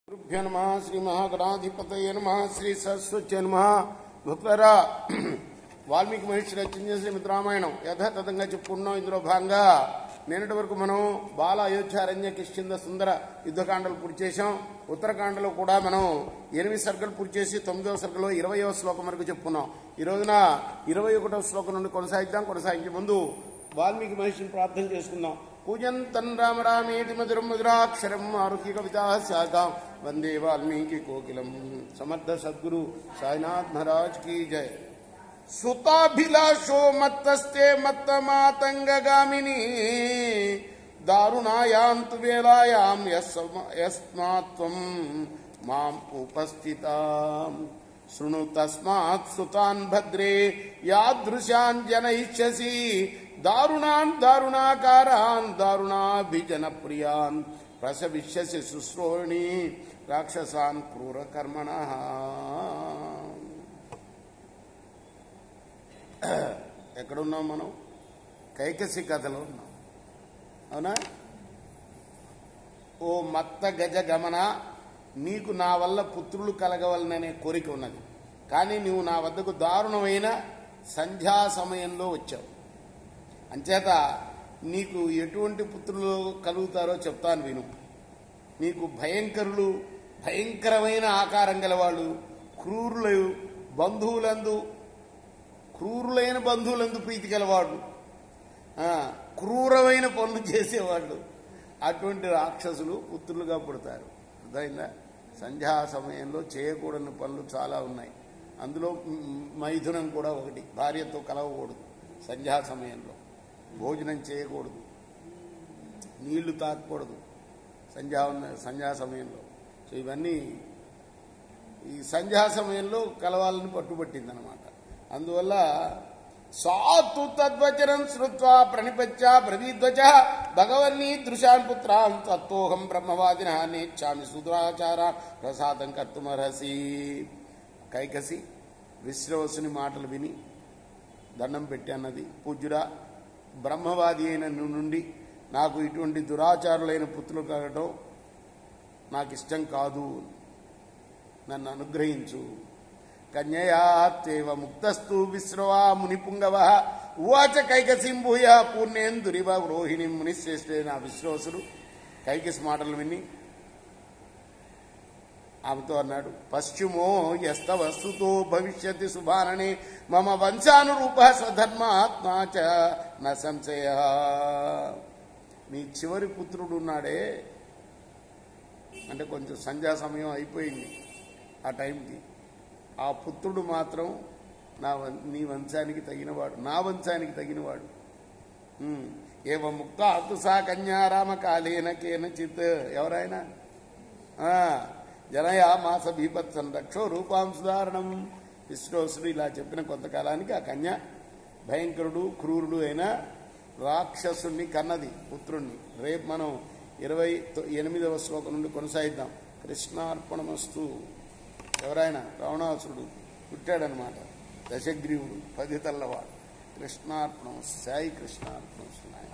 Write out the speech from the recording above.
गुरुभ्यो नमः श्री महागणाधिपतये नमः श्री सरस्वत्यै नमः భక్తులారా వాల్మీకి మహర్షి రచించిన శ్రీమద్ రామాయణం యథాతథంగా చెప్పుకున్నాం. ఇందులో భాగంగా నిన్నటి వరకు మనం బాల అయోధ్యారణ్య కిష్కింధ సుందర యుద్ధకాండలు పూర్తి చేశాం. ఉత్తరకాండలో కూడా మనం 8 సర్గలు పూర్తి చేసి 9వ సర్గలో 20వ శ్లోకం వరకు చెప్పుకున్నాం. ఈ రోజున 21వ శ్లోకం నుండి కొనసాగించే ముందు వాల్మీకి మహర్షిని ప్రార్థన చేసుకుందాం. పూజంతన్ రామ రామేతి మధురం మధురాక్షరం ఆరుహ్య కవితా శాఖాం వందే వాల్మీకి కోకిలం. సమర్థ సద్గురు సాయినాథ్ మహారాజ్ की जय. సుతాభిలాషో మత్తస్తే మత్తమాతంగగామిని దారుణాయాంతు వేలాయాం యస్మాత్వం మాం ఉపస్థితాం శృణు తస్మాత్ సుతాన్ భద్రే యాదృశాన్ జనయిష్యసి దారుణాన్ దారుణాకారాన్ దారుణాభిజన ప్రియాన్ ప్రసవిష్యసి శుశ్రోణి రాక్షసాన్ క్రూరకర్మణః. ఎక్కడున్నాం మనం? కైకసి కథలో ఉన్నాం, అవునా? ఓ మత్త గజ గమన, నీకు నా వల్ల పుత్రులు కలగవలననే కోరిక ఉన్నది, కానీ నువ్వు నా వద్దకు దారుణమైన సంధ్యా సమయంలో వచ్చావు. అంచేత నీకు ఎటువంటి పుత్రులు కలుగుతారో చెప్తాను విను. నీకు భయంకరమైన ఆకారం గలవాళ్ళు, క్రూరులైన బంధువులందు ప్రీతి గలవాడు, క్రూరమైన పనులు చేసేవాళ్ళు, అటువంటి రాక్షసులు పుత్రులుగా పుడతారు. అర్థమైందా? సంధ్యా సమయంలో చేయకూడని పనులు చాలా ఉన్నాయి. అందులో మైథునం కూడా ఒకటి. భార్యతో కలవకూడదు సంధ్యా సమయంలో, భోజనం చేయకూడదు, నీళ్లు తాగకూడదు సంధ్యా సమయంలో. సో ఇవన్నీ ఈ సంధ్యా సమయంలో కలవాలని పట్టుబట్టిందనమాట. అందువల్ల సాతు తద్వచనం శ్రుత్వా ప్రణిపత్య బ్రవీద్వచ భగవన్నీ దృశాన్ పుత్రాన్ తత్తోహం బ్రహ్మవాదిన నేచ్ఛామి సుదురాచార ప్రసాదం కర్తుమర్హసి. కైకసి విశ్రవసుని మాటలు విని దండం పెట్టి అన్నది, పూజ్యుడా, బ్రహ్మవాది అయిన నుండి నాకు ఇటువంటి దురాచారులైన పుత్రులు కలగటం నాకు ఇష్టం కాదు, నన్ను అనుగ్రహించు. కన్యయాత్వేవ ముక్తస్తు విశ్రవా మునిపుంగవ ఉవాచ కైకసిం భూయ పూర్ణేందురివ రోహిణి. మునిశ్రేష్ఠుడైన విశ్రవసుడు కైకసి మాటలు విని ఆమెతో అన్నాడు, పశ్చిమో యస్తవస్తుతో భవిష్యతి శుభాననే మమ వంశానురూప స్వధర్మాత్మా చ న సంశయ. నీ చివరి పుత్రుడు ఉన్నాడే, అంటే కొంచెం సంధ్యా సమయం అయిపోయింది ఆ టైంకి, ఆ పుత్రుడు మాత్రం నీ వంశానికి తగినవాడు, నా వంశానికి తగినవాడు. ఏవ ముక్త అతు సా కన్యా రామకాలేన కేనచిత్. ఎవరైనా జనయా మాస భీపత్సన్ రక్షో రూపాం సుధారణం. విశ్రోసుడు ఇలా చెప్పిన కొంతకాలానికి ఆ కన్య భయంకరుడు క్రూరుడు అయిన రాక్షసుని కన్నది పుత్రుణ్ణి. రేపు మనం 28వ శ్లోకం నుండి కొనసాగిద్దాం. కృష్ణార్పణమస్తు. ఎవరైనా రావణాసురుడు పుట్టాడనమాట, దశగ్రీవుడు 10 తల్లవాడు. కృష్ణార్పణమస్తు. సాయి కృష్ణార్పణమస్తు. నాయన